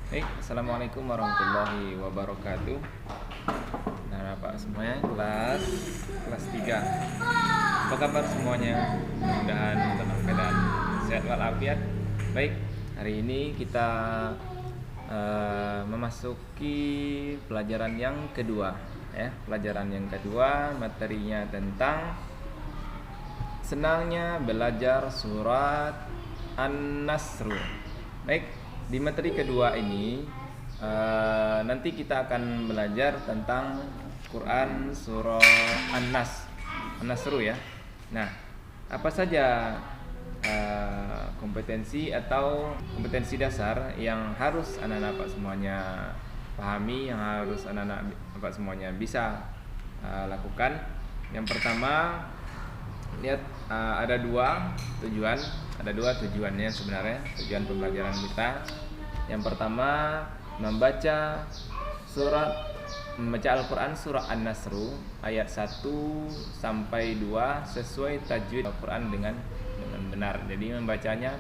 Baik, Assalamualaikum warahmatullahi wabarakatuh. Nah, Pak semuanya kelas 3. Apa kabar semuanya? Mudah-mudahan dalam keadaan sehat walafiat. Baik, hari ini kita memasuki pelajaran yang kedua, ya. Pelajaran yang kedua materinya tentang senangnya belajar surat An-Nasr. Baik, di materi kedua ini nanti kita akan belajar tentang Quran surah An-Nasr ya. Nah, apa saja kompetensi atau kompetensi dasar yang harus anak-anak Pak semuanya pahami, yang harus anak-anak Pak semuanya bisa lakukan. Yang pertama, lihat ada dua tujuannya sebenarnya, tujuan pembelajaran kita. Yang pertama, membaca Al-Quran surah An-Nasr ayat 1 sampai 2 sesuai tajwid Al-Quran dengan benar. Jadi membacanya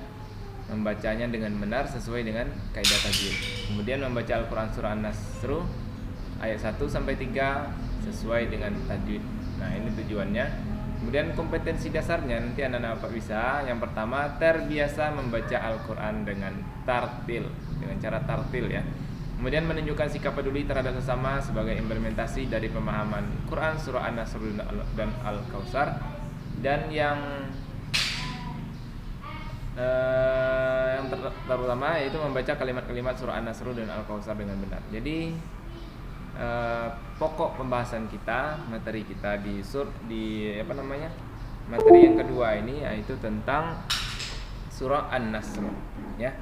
dengan benar sesuai dengan kaidah tajwid. Kemudian membaca Al-Quran surah An-Nasr ayat 1 sampai 3 sesuai dengan tajwid. Nah, ini tujuannya. Kemudian kompetensi dasarnya nanti anak-anak Bapak bisa. Yang pertama, terbiasa membaca Al-Quran dengan tartil, dengan cara tartil ya. Kemudian menunjukkan sikap peduli terhadap sesama sebagai implementasi dari pemahaman Quran surah An-Nasr dan Al-Kautsar. Dan yang terutama yaitu membaca kalimat-kalimat surah An-Nasr dan Al-Kautsar dengan benar. Jadi pokok pembahasan kita, materi kita materi yang kedua ini yaitu tentang surah An-Nasr ya.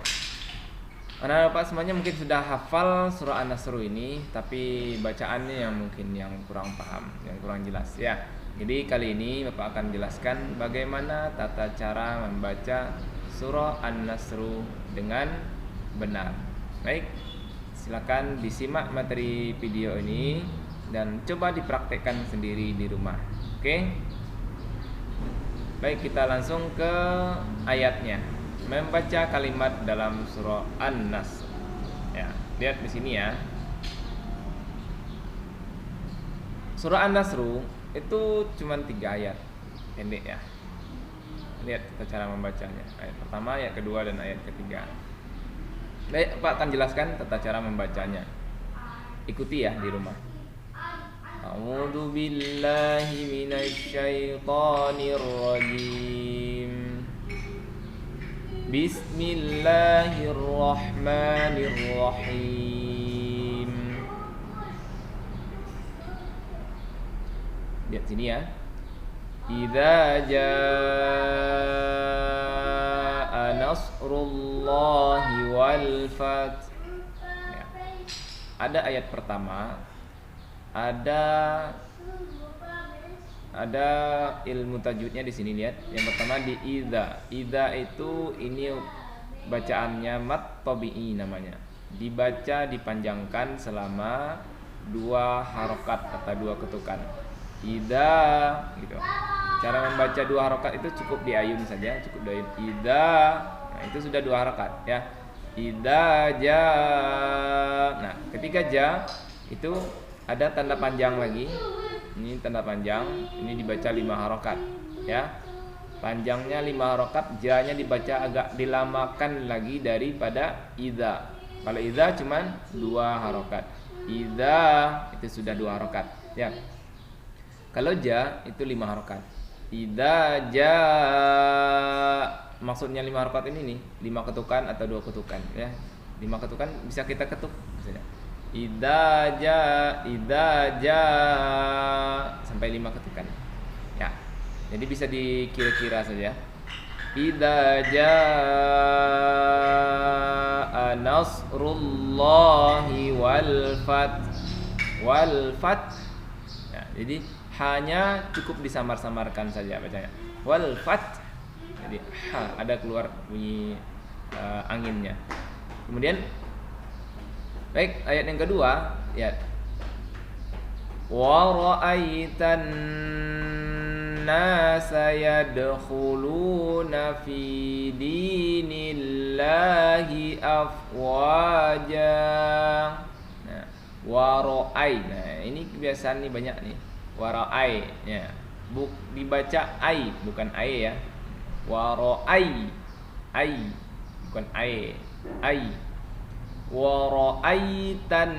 Anak-anak Pak semuanya mungkin sudah hafal surah An-Nasr ini, tapi bacaannya yang kurang paham, yang kurang jelas ya. Jadi kali ini Bapak akan jelaskan bagaimana tata cara membaca surah An-Nasr dengan benar. Baik, silakan disimak materi video ini dan coba dipraktekkan sendiri di rumah. Oke? Baik, kita langsung ke ayatnya. Membaca kalimat dalam surah An-Nasr. Ya, lihat di sini ya. Surah An-Nasr itu cuma 3 ayat, pendek ya. Lihat kita cara membacanya. Ayat pertama, ayat kedua, dan ayat ketiga. Baik, Pak akan jelaskan tata cara membacanya. Ikuti ya di rumah. A'udzu billahi minasy syaithanir rajim. Bismillahirrahmanirrahim. Lihat sini ya. Idza jaa nasrullahi wal fath. Ya. Ada ayat pertama, ada ilmu tajwidnya di sini, lihat. Yang pertama di idza. Idza itu ini bacaannya mat tabi'i namanya. Dibaca dipanjangkan selama 2 harokat atau 2 ketukan. Idza gitu. Cara membaca 2 harokat itu cukup diayun saja, cukup diayun idza. Nah, itu sudah 2 harokat ya. Idza ja. Nah, ketika ja itu ada tanda panjang lagi. Ini tanda panjang, ini dibaca 5 harokat ya. Panjangnya 5 harokat, ja-nya dibaca agak dilamakan lagi daripada idza. Kalau idza cuman 2 harokat. Idza itu sudah 2 harokat ya. Kalau ja itu 5 harokat. Idza ja, maksudnya 5 harokat ini nih, 5 ketukan atau 2 ketukan ya. 5 ketukan bisa kita ketuk misalnya. Idza ja sampai 5 ketukan. Ya. Jadi bisa dikira-kira saja. Idza jaa nasrullahi wal fath. Ya, jadi hanya cukup disamar-samarkan saja bacanya. Wal fath. Jadi ada keluar bunyi anginnya. Kemudian baik, ayat yang kedua, lihat. Wa ra'aitan nasa yadkhuluna fi dinillahi afwaja. Nah, waro'ai. Nah, ini kebiasaan nih banyak nih. Waro'ai ya. Dibaca ai bukan ai ya. Waro'ai. Ai bukan ai. Ai. Waro'aitan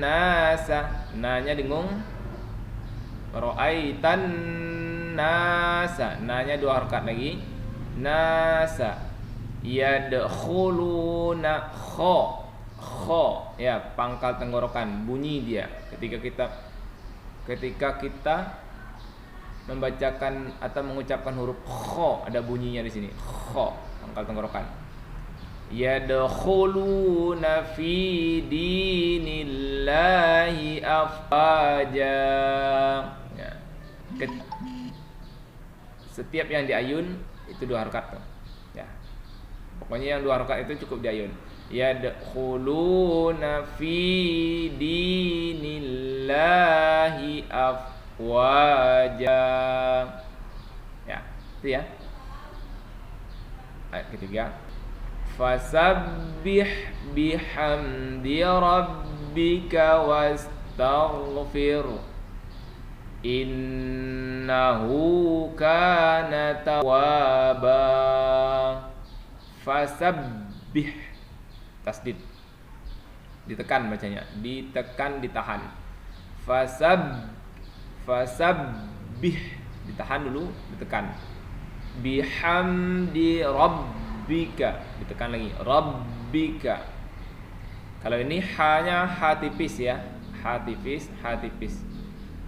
nasa. Nanya dengung. Waro'aitan nasa. Nanya 2 harakat lagi. Nasa yadkhuluna kho. Kho ya, pangkal tenggorokan, bunyi dia ketika kita membacakan atau mengucapkan huruf kho, ada bunyinya di sini. Kho, pangkal tenggorokan. Yadkhuluna fi dinillahi afwaja. Ya. Setiap yang diayun itu 2 harakat tuh. Ya. Pokoknya yang 2 harakat itu cukup diayun. Yadkhuluna fi dinillahi afwaja. Ya, itu ya. Ayat ketiga. Fasabbih bihamdi rabbika wastaghfir. Innahu kana tawwaba. Fasabbih, tasdid, ditekan bacanya, ditahan. Fasabbih, ditahan dulu, ditekan. Bihamdi rabbika, ditekan lagi, rabbika. Kalau ini hanya ha tipis ya, ha tipis.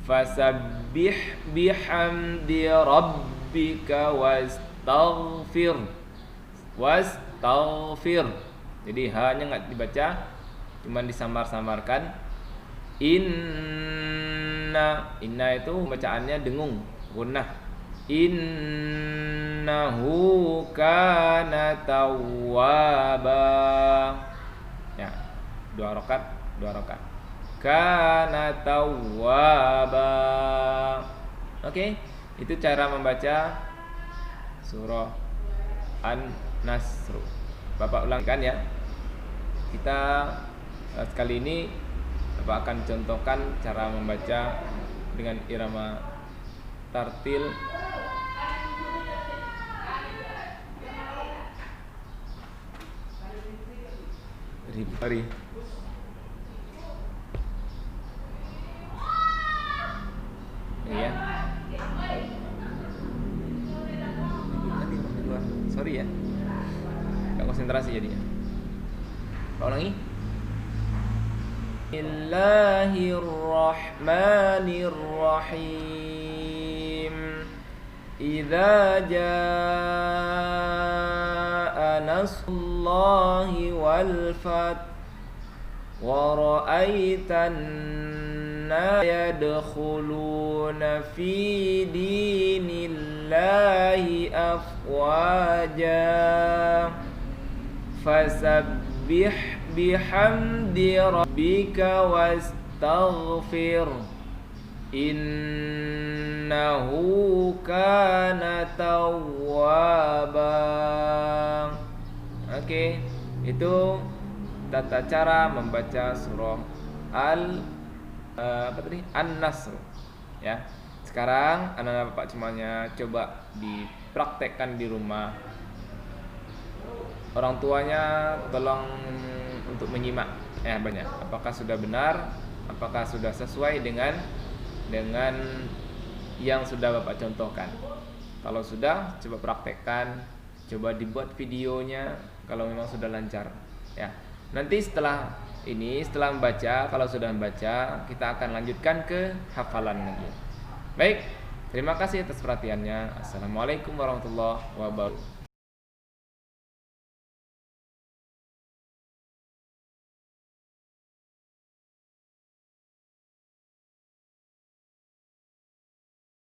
Fasabbih bihamdi rabbika wastaghfir. Jadi hanya nggak dibaca, cuman disamar-samarkan. Inna itu bacaannya dengung, gunnah. Innahu kana tawwaba. Ya, 2 harakat. Kana tawwaba. Oke, itu cara membaca surah An-Nasr. Bapak ulangkan ya. Kita kali ini Bapak akan contohkan cara membaca dengan irama tartil. Sorry. Iya. Sorry ya. Gak konsentrasi jadinya. Pak ulangi. Bismillahirrahmanirrahim. Idza jaa nasrullahi wal fath wa ra'aitan yadkhuluna fi dinillahi afwaja. Fasabbih bihamdi rabbika wastaghfir. Innahu kana tawwaba. Oke, itu tata cara membaca surah An-Nasr ya. Sekarang anak-anak Bapak semuanya coba dipraktekkan di rumah. Orang tuanya tolong untuk menyimak banyak. Apakah sudah benar? Apakah sudah sesuai dengan yang sudah Bapak contohkan? Kalau sudah, coba praktekkan, coba dibuat videonya kalau memang sudah lancar ya. Nanti setelah membaca, kalau sudah membaca, kita akan lanjutkan ke hafalan lagi. Baik, terima kasih atas perhatiannya. Assalamualaikum warahmatullahi wabarakatuh.